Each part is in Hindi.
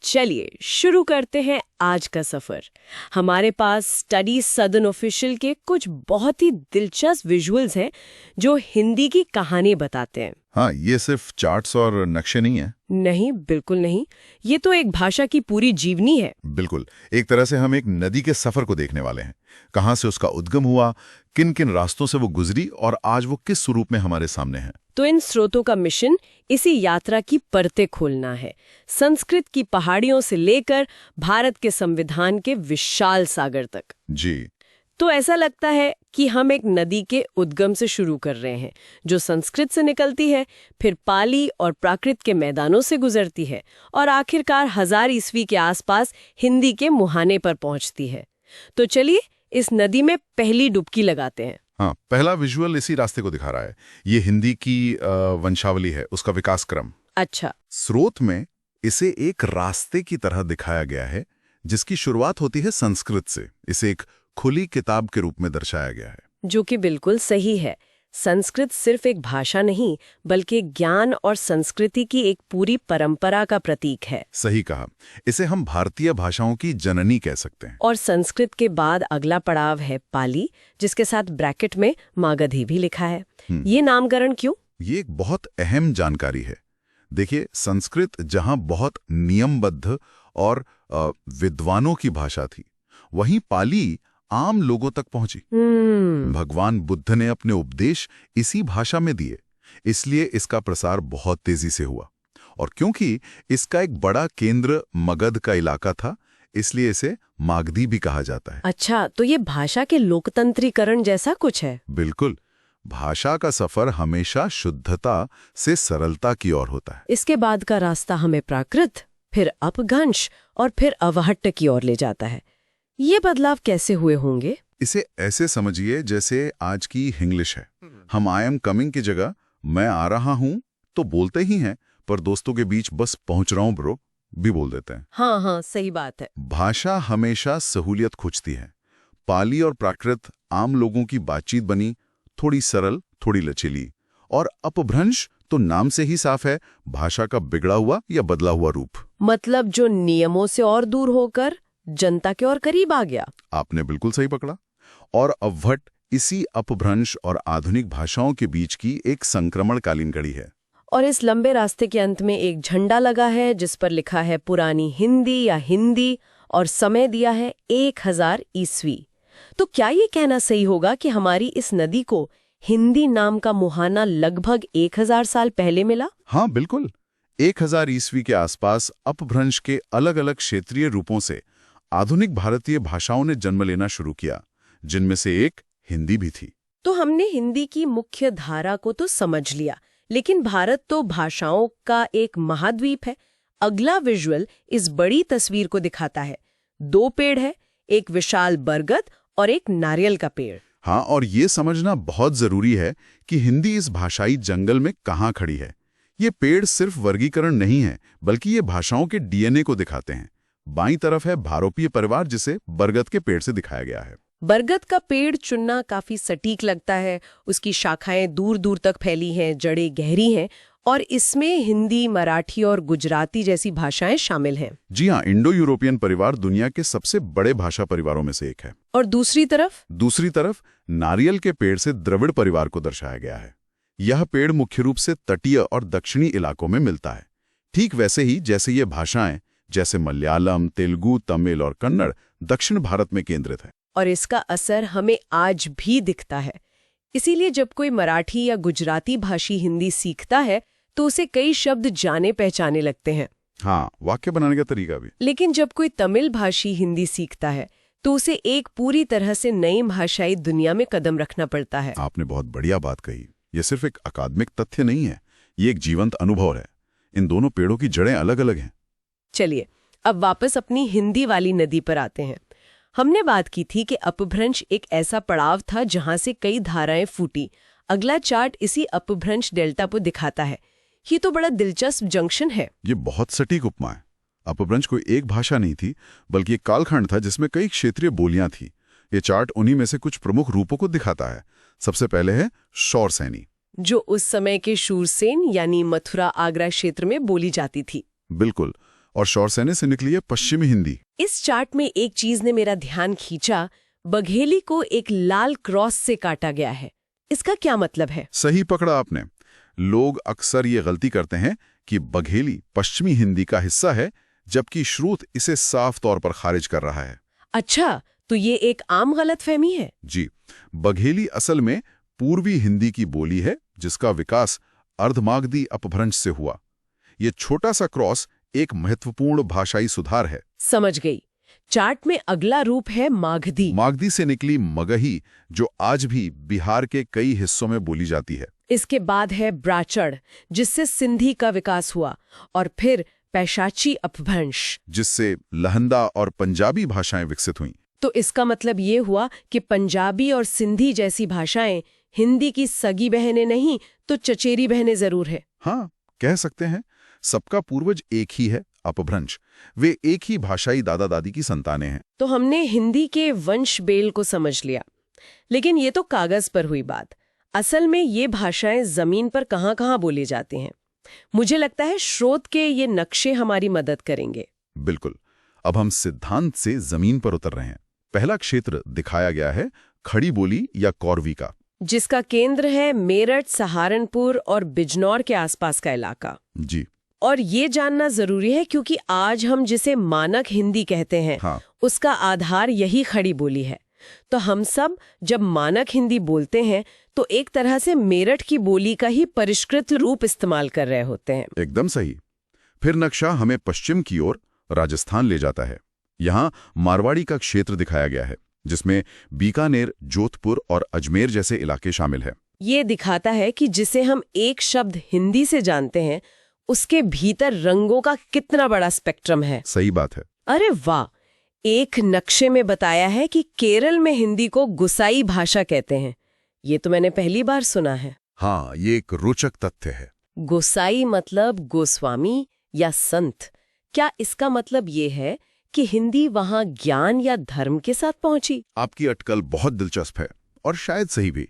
चलिए शुरू करते हैं आज का सफर। हमारे पास स्टडी सदर्न ऑफिशियल के कुछ बहुत ही दिलचस्प विजुअल्स हैं जो हिंदी की कहानी बताते हैं। हाँ, ये सिर्फ चार्ट्स और नक्शे नहीं है। नहीं, बिल्कुल नहीं। ये तो एक भाषा की पूरी जीवनी है। बिल्कुल, एक तरह से हम एक नदी के सफर को देखने वाले हैं। कहाँ से उसका उद्गम हुआ, किन किन रास्तों से वो गुजरी और आज वो किस स्वरूप में हमारे सामने है। तो इन स्रोतों का मिशन इसी यात्रा की परतें खोलना है, संस्कृत की पहाड़ियों से लेकर भारत के संविधान के विशाल सागर तक। जी। तो ऐसा लगता है कि हम एक नदी के उद्गम से शुरू कर रहे हैं, जो संस्कृत से निकलती है, फिर पाली और प्राकृत के मैदानों से गुजरती है और आखिरकार 1000 ईस्वी के आसपास हिंदी के मुहाने पर पहुंचती है। तो चलिए इस नदी में पहली डुबकी लगाते हैं। हाँ, पहला विजुअल इसी रास्ते को दिखा रहा है। ये हिंदी की वंशावली है, उसका विकास क्रम। अच्छा। स्रोत में इसे एक रास्ते की तरह दिखाया गया है, जिसकी शुरुआत होती है संस्कृत से। इसे एक खुली किताब के रूप में दर्शाया गया है, जो कि बिल्कुल सही है। संस्कृत सिर्फ एक भाषा नहीं, बल्कि ज्ञान और संस्कृति की एक पूरी परंपरा का प्रतीक है। सही कहा। इसे हम भारतीय भाषाओं की जननी कह सकते हैं। और संस्कृत के बाद अगला पड़ाव है पाली, जिसके साथ ब्रैकेट में मागधी भी लिखा है। ये नामकरण क्यों? ये एक बहुत अहम जानकारी है। देखिए, संस्कृत जहां बहुत नियमबद्ध और विद्वानों की भाषा थी, वहीं पाली आम लोगों तक पहुंची। भगवान बुद्ध ने अपने उपदेश इसी भाषा में दिए, इसलिए इसका प्रसार बहुत तेजी से हुआ। और क्योंकि इसका एक बड़ा केंद्र मगध का इलाका था, इसलिए इसे मागधी भी कहा जाता है। अच्छा, तो ये भाषा के लोकतंत्रीकरण जैसा कुछ है? बिल्कुल। भाषा का सफर हमेशा शुद्धता से सरलता की ओर होता है। इसके बाद का रास्ता हमें प्राकृत, फिर अपभ्रंश और फिर अवहट्ट की ओर ले जाता है। ये बदलाव कैसे हुए होंगे? इसे ऐसे समझिए जैसे आज की इंग्लिश है। हम आई एम कमिंग की जगह मैं आ रहा हूं तो बोलते ही हैं, पर दोस्तों के बीच बस पहुंच रहा हूं ब्रो भी बोल देते हैं। हाँ, सही बात है। भाषा हमेशा सहूलियत खोजती है। पाली और प्राकृत आम लोगों की बातचीत बनी, थोड़ी सरल, थोड़ी लचीली। और अपभ्रंश तो नाम से ही साफ है, भाषा का बिगड़ा हुआ या बदला हुआ रूप। मतलब जो नियमों से और दूर होकर जनता के और करीब आ गया। आपने बिल्कुल सही पकड़ा। और अवहट्ट इसी अपभ्रंश और आधुनिक भाषाओं के बीच की एक संक्रमणकालीन कड़ी है। और इस लंबे रास्ते के अंत में एक झंडा लगा है जिस पर लिखा है पुरानी हिंदी या हिंदी, और समय दिया है 1000 ईस्वी। तो क्या ये कहना सही होगा कि हमारी इस नदी को हिंदी नाम का मुहाना लगभग 1000 साल पहले मिला? हाँ, बिल्कुल। 1000 ईस्वी के आसपास अपभ्रंश के अलग अलग क्षेत्रीय रूपों से आधुनिक भारतीय भाषाओं ने जन्म लेना शुरू किया, जिनमें से एक हिंदी भी थी। तो हमने हिंदी की मुख्य धारा को तो समझ लिया, लेकिन भारत तो भाषाओं का एक महाद्वीप है। अगला विजुअल इस बड़ी तस्वीर को दिखाता है। 2 पेड़ है, एक विशाल बरगद और एक नारियल का पेड़। हाँ, और ये समझना बहुत जरूरी है कि हिंदी इस भाषाई जंगल में कहाँ खड़ी है। ये पेड़ सिर्फ वर्गीकरण नहीं है, बल्कि ये भाषाओं के डीएनए को दिखाते हैं। बाईं तरफ है भारोपीय परिवार, जिसे बरगद के पेड़ से दिखाया गया है। बरगद का पेड़ चुनना काफी सटीक लगता है। उसकी शाखाएं दूर दूर तक फैली हैं, जड़ें गहरी हैं, और इसमें हिंदी, मराठी और गुजराती जैसी भाषाएं शामिल हैं। जी हाँ, इंडो यूरोपियन परिवार दुनिया के सबसे बड़े भाषा परिवारों में से एक है। और दूसरी तरफ नारियल के पेड़ से द्रविड़ परिवार को दर्शाया गया है। यह पेड़ मुख्य रूप से तटीय और दक्षिणी इलाकों में मिलता है, ठीक वैसे ही जैसे ये भाषाएं, जैसे मलयालम, तेलुगु, तमिल और कन्नड़ दक्षिण भारत में केंद्रित है। और इसका असर हमें आज भी दिखता है। इसीलिए जब कोई मराठी या गुजराती भाषी हिंदी सीखता है तो उसे कई शब्द जाने पहचाने लगते हैं। हाँ, वाक्य बनाने का तरीका भी। लेकिन जब कोई तमिल भाषी हिंदी सीखता है तो उसे एक पूरी तरह से नई भाषाई दुनिया में कदम रखना पड़ता है। आपने बहुत बढ़िया बात कही। ये सिर्फ एक अकादमिक तथ्य नहीं है, ये एक जीवंत अनुभव है। इन दोनों पेड़ों की जड़ें अलग अलग हैं। चलिए अब वापस अपनी हिंदी वाली नदी पर आते हैं। हमने बात की थी कि अपभ्रंश एक ऐसा पड़ाव था जहां से कई धाराएं फूटी। अगला चार्ट इसी अपभ्रंश डेल्टा को दिखाता है। ये तो बड़ा दिलचस्प जंक्शन है। ये बहुत सटीक उपमा है। अपभ्रंश कोई एक भाषा नहीं थी, बल्कि एक कालखंड था जिसमें कई क्षेत्रीय बोलियां थी। ये चार्ट उन्हीं में से कुछ प्रमुख रूपों को दिखाता है। सबसे पहले है शौरसैनी, जो उस समय के शूरसेन यानी मथुरा आगरा क्षेत्र में बोली जाती थी। बिल्कुल। और शौरसेनी से निकली है पश्चिमी हिंदी। इस चार्ट में एक चीज ने मेरा ध्यान खींचा, बघेली को एक लाल क्रॉस से काटा गया है। इसका क्या मतलब है? सही पकड़ा आपने। लोग अक्सर ये गलती करते हैं कि बघेली पश्चिमी हिंदी का हिस्सा है, जबकि श्रुत इसे साफ तौर पर खारिज कर रहा है। अच्छा, तो ये एक आम गलतफहमी है। जी, बघेली असल में पूर्वी हिंदी की बोली है, जिसका विकास अर्धमागधी अपभ्रंश से हुआ। ये छोटा सा क्रॉस एक महत्वपूर्ण भाषाई सुधार है। समझ गई। चार्ट में अगला रूप है मागधी। मागधी से निकली मगही, जो आज भी बिहार के कई हिस्सों में बोली जाती है। इसके बाद है ब्राचड़, जिससे सिंधी का विकास हुआ, और फिर पैशाची अपभ्रंश, जिससे लहंदा और पंजाबी भाषाएं विकसित हुईं। तो इसका मतलब ये हुआ कि पंजाबी और सिंधी जैसी भाषाएं हिंदी की सगी बहनें नहीं तो चचेरी बहनें जरूर है। हाँ, कह सकते हैं। सबका पूर्वज एक ही है, अपभ्रंश। वे एक ही भाषाई दादा दादी की संतानें हैं। तो हमने हिंदी के वंश बेल को समझ लिया, लेकिन ये तो कागज पर हुई बात। असल में ये भाषाएं जमीन पर कहाँ-कहाँ बोली जाती हैं। मुझे लगता है स्रोत के ये नक्शे हमारी मदद करेंगे। बिल्कुल। अब हम सिद्धांत से जमीन पर उतर रहे हैं। पहला क्षेत्र दिखाया गया है खड़ी बोली या कौरवी का, जिसका केंद्र है मेरठ, सहारनपुर और बिजनौर के आसपास का इलाका। जी। और ये जानना जरूरी है क्योंकि आज हम जिसे मानक हिंदी कहते हैं, हाँ। उसका आधार यही खड़ी बोली है। तो हम सब जब मानक हिंदी बोलते हैं तो एक तरह से मेरठ की बोली का ही परिष्कृत रूप इस्तेमाल कर रहे होते हैं। एकदम सही। फिर नक्शा हमें पश्चिम की ओर राजस्थान ले जाता है। यहाँ मारवाड़ी का क्षेत्र दिखाया गया है, जिसमें बीकानेर, जोधपुर और अजमेर जैसे इलाके शामिल हैं। ये दिखाता है कि जिसे हम एक शब्द हिंदी से जानते हैं, उसके भीतर रंगों का कितना बड़ा स्पेक्ट्रम है। सही बात है। अरे वाह! एक नक्शे में बताया है कि केरल में हिंदी को गुसाई भाषा कहते हैं। ये तो मैंने पहली बार सुना है। हाँ, ये एक रोचक तथ्य है। गोसाई मतलब गोस्वामी या संत। क्या इसका मतलब ये है कि हिंदी वहां ज्ञान या धर्म के साथ पहुंची? आपकी अटकल बहुत दिलचस्प है और शायद सही भी।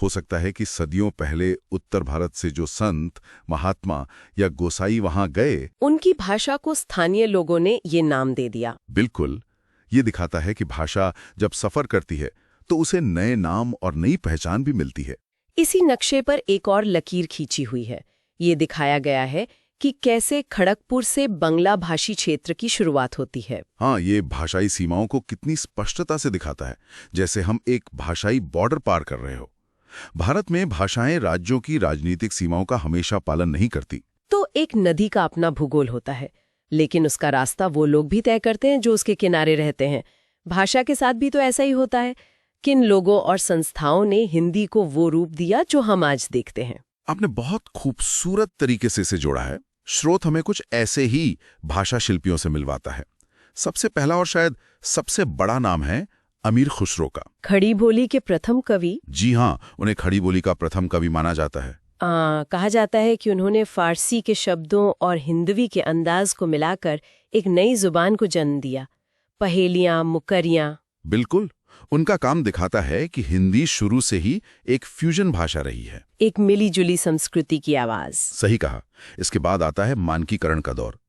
हो सकता है कि सदियों पहले उत्तर भारत से जो संत, महात्मा या गोसाई वहां गए, उनकी भाषा को स्थानीय लोगों ने ये नाम दे दिया। बिल्कुल। ये दिखाता है कि भाषा जब सफर करती है तो उसे नए नाम और नई पहचान भी मिलती है। इसी नक्शे पर एक और लकीर खींची हुई है। ये दिखाया गया है कि कैसे खड़गपुर से बंगला भाषी क्षेत्र की शुरुआत होती है। हाँ, ये भाषाई सीमाओं को कितनी स्पष्टता से दिखाता है, जैसे हम एक भाषाई बॉर्डर पार कर रहे हो। भारत में भाषाएं राज्यों की राजनीतिक सीमाओं का हमेशा पालन नहीं करती। तो एक नदी का अपना भूगोल होता है, लेकिन उसका रास्ता वो लोग भी तय करते हैं जो उसके किनारे रहते हैं। भाषा के साथ भी तो ऐसा ही होता है। किन लोगों और संस्थाओं ने हिंदी को वो रूप दिया जो हम आज देखते हैं? आपने बहुत खूबसूरत तरीके से इसे जोड़ा है। स्रोत हमें कुछ ऐसे ही भाषा शिल्पियों से मिलवाता है। सबसे पहला और शायद सबसे बड़ा नाम है अमीर खुसरो का। खड़ी बोली के प्रथम कवि। जी हाँ, उन्हें खड़ी बोली का प्रथम कवि माना जाता है। कहा जाता है कि उन्होंने फारसी के शब्दों और हिंदवी के अंदाज को मिलाकर एक नई जुबान को जन्म दिया, पहेलियां, मुकरियां। बिल्कुल। उनका काम दिखाता है कि हिंदी शुरू से ही एक फ्यूजन भाषा रही है, एक मिली-जुली संस्कृति की आवाज। सही कहा। इसके बाद आता है मानकीकरण का दौर।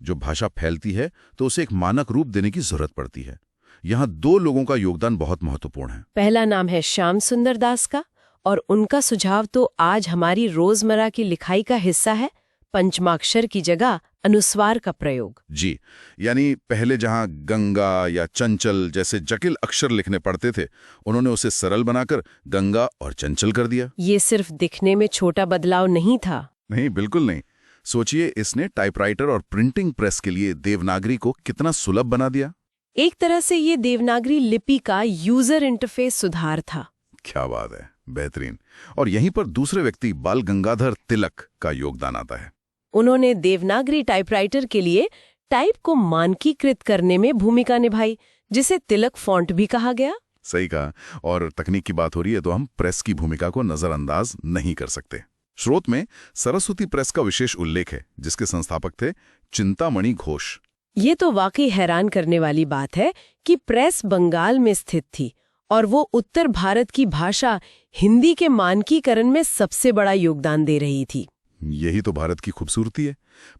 जो भाषा फैलती है तो उसे एक मानक रूप देने की जरूरत पड़ती है। यहाँ दो लोगों का योगदान बहुत महत्वपूर्ण है। पहला नाम है श्याम सुंदर दास का, और उनका सुझाव तो आज हमारी रोजमर्रा की लिखाई का हिस्सा है, पंचमाक्षर की जगह अनुस्वार का प्रयोग। जी, यानी पहले जहां गंगा या चंचल जैसे जटिल अक्षर लिखने पड़ते थे, उन्होंने उसे सरल बनाकर गंगा और चंचल कर दिया। ये सिर्फ दिखने में छोटा बदलाव नहीं था। नहीं, बिल्कुल नहीं। सोचिए, इसने टाइपराइटर और प्रिंटिंग प्रेस के लिए देवनागरी को कितना सुलभ बना दिया। एक तरह से ये देवनागरी लिपि का यूजर इंटरफेस सुधार था। क्या बात है, बेहतरीन। और यहीं पर दूसरे व्यक्ति बाल गंगाधर तिलक का योगदान आता है। उन्होंने देवनागरी टाइपराइटर के लिए टाइप को मानकीकृत करने में भूमिका निभाई, जिसे तिलक फॉन्ट भी कहा गया। सही कहा। और तकनीक की बात हो रही है तो हम प्रेस की भूमिका को नजरअंदाज नहीं कर सकते। स्रोत में सरस्वती प्रेस का विशेष उल्लेख है, जिसके संस्थापक थे चिंतामणि घोष। ये तो वाकई हैरान करने वाली बात है कि प्रेस बंगाल में स्थित थी और वो उत्तर भारत की भाषा हिंदी के मानकीकरण में सबसे बड़ा योगदान दे रही थी। यही तो भारत की खूबसूरती है।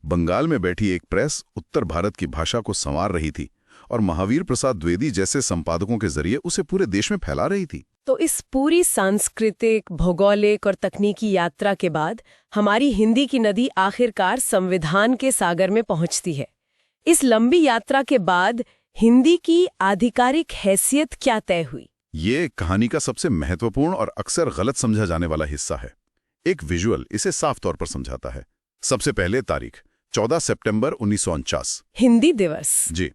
बंगाल में बैठी एक प्रेस उत्तर भारत की भाषा को संवार रही थी और महावीर प्रसाद द्विवेदी जैसे संपादकों के जरिए उसे पूरे देश में फैला रही थी। तो इस पूरी सांस्कृतिक, भौगोलिक और तकनीकी यात्रा के बाद हमारी हिंदी की नदी आखिरकार संविधान के सागर में पहुंचती है। इस लंबी यात्रा के बाद हिंदी की आधिकारिक हैसियत क्या तय हुई? ये कहानी का सबसे महत्वपूर्ण और अक्सर गलत समझा जाने वाला हिस्सा है। एक विजुअल इसे साफ तौर पर समझाता है। सबसे पहले तारीख 14 सितंबर 1949, हिंदी दिवस। जी,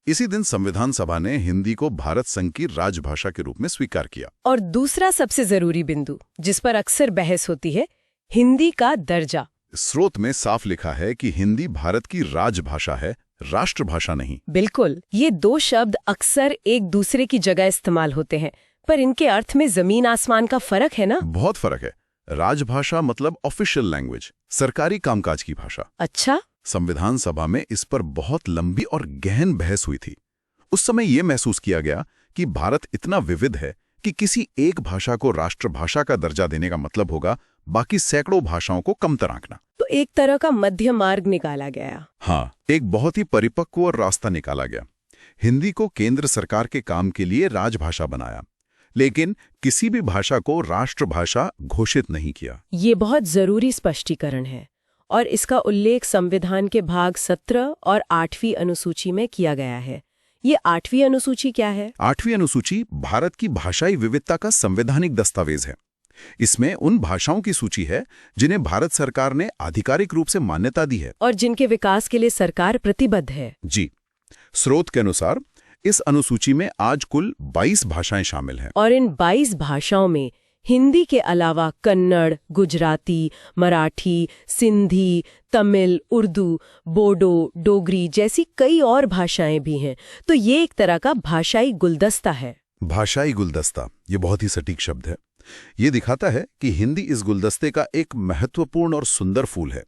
इसी दिन संविधान सभा ने हिंदी को भारत संघ की राजभाषा के रूप में स्वीकार किया। और दूसरा सबसे जरूरी बिंदु, जिस पर अक्सर बहस होती है, हिंदी का दर्जा। स्रोत में साफ लिखा है कि हिंदी भारत की राजभाषा है, राष्ट्रभाषा नहीं। बिल्कुल, ये दो शब्द अक्सर एक दूसरे की जगह इस्तेमाल होते हैं, पर इनके अर्थ में जमीन आसमान का फर्क है ना? बहुत फर्क है। राजभाषा मतलब ऑफिशियल लैंग्वेज, सरकारी कामकाज की भाषा। अच्छा। संविधान सभा में इस पर बहुत लंबी और गहन बहस हुई थी। उस समय यह महसूस किया गया कि भारत इतना विविध है कि किसी एक भाषा को राष्ट्रभाषा का दर्जा देने का मतलब होगा बाकी सैकड़ों भाषाओं को कमतर आंकना। तो एक तरह का मध्य मार्ग निकाला गया। हाँ, एक बहुत ही परिपक्व और रास्ता निकाला गया। हिंदी को केंद्र सरकार के काम के लिए राजभाषा बनाया, लेकिन किसी भी भाषा को राष्ट्रभाषा घोषित नहीं किया। ये बहुत जरूरी स्पष्टीकरण है और इसका उल्लेख संविधान के भाग 17 और 8वीं अनुसूची में किया गया है। ये 8वीं अनुसूची क्या है? 8वीं अनुसूची भारत की भाषाई विविधता का संवैधानिक दस्तावेज है। इसमें उन भाषाओं की सूची है जिन्हें भारत सरकार ने आधिकारिक रूप से मान्यता दी है और जिनके विकास के लिए सरकार प्रतिबद्ध है। जी, स्रोत के अनुसार इस अनुसूची में आज कुल 22 भाषाएं शामिल हैं। और इन 22 भाषाओं में हिंदी के अलावा कन्नड़, गुजराती, मराठी, सिंधी, तमिल, उर्दू, बोडो, डोगरी जैसी कई और भाषाएं भी हैं। तो ये एक तरह का भाषाई गुलदस्ता है। भाषाई गुलदस्ता, ये बहुत ही सटीक शब्द है। ये दिखाता है कि हिंदी इस गुलदस्ते का एक महत्वपूर्ण और सुंदर फूल है,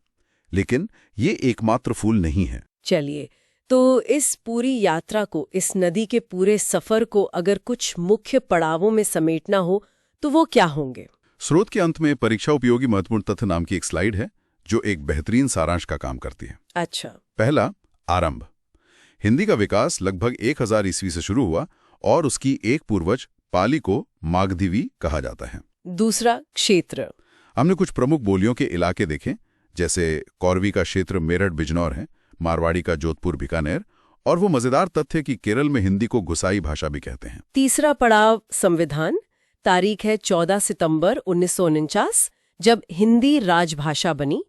लेकिन ये एकमात्र फूल नहीं है। चलिए, तो इस पूरी यात्रा को, इस नदी के पूरे सफर को अगर कुछ मुख्य पड़ावों में समेटना हो तो वो क्या होंगे? स्रोत के अंत में परीक्षा उपयोगी महत्वपूर्ण तथ्य नाम की एक स्लाइड है जो एक बेहतरीन सारांश का काम करती है। अच्छा। पहला, आरंभ। हिंदी का विकास लगभग 1000 ईस्वी से शुरू हुआ और उसकी एक पूर्वज पाली को मागधीवी कहा जाता है। दूसरा, क्षेत्र। हमने कुछ प्रमुख बोलियों के इलाके देखे, जैसे कौरवी का क्षेत्र मेरठ बिजनौर है, मारवाड़ी का जोधपुर बीकानेर, और वो मजेदार तथ्य कि केरल में हिंदी को गुसाई भाषा भी कहते हैं। तीसरा पड़ाव, संविधान। तारीख है 14 सितंबर 1949, जब हिंदी राजभाषा बनी।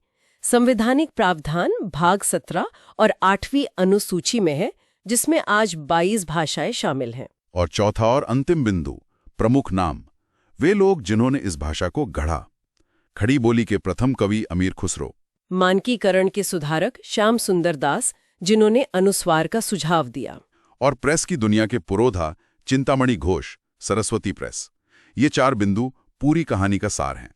संवैधानिक प्रावधान भाग 17 और 8वीं अनुसूची में है, जिसमें आज 22 भाषाएं शामिल हैं। और चौथा और अंतिम बिंदु, प्रमुख नाम। वे लोग जिन्होंने इस भाषा को गढ़ा। खड़ी बोली के प्रथम कवि अमीर खुसरो, मानकीकरण के सुधारक श्याम सुंदर दास, जिन्होंने अनुस्वार का सुझाव दिया, और प्रेस की दुनिया के पुरोधा चिंतामणि घोष, सरस्वती प्रेस। ये 4 बिंदु पूरी कहानी का सार हैं।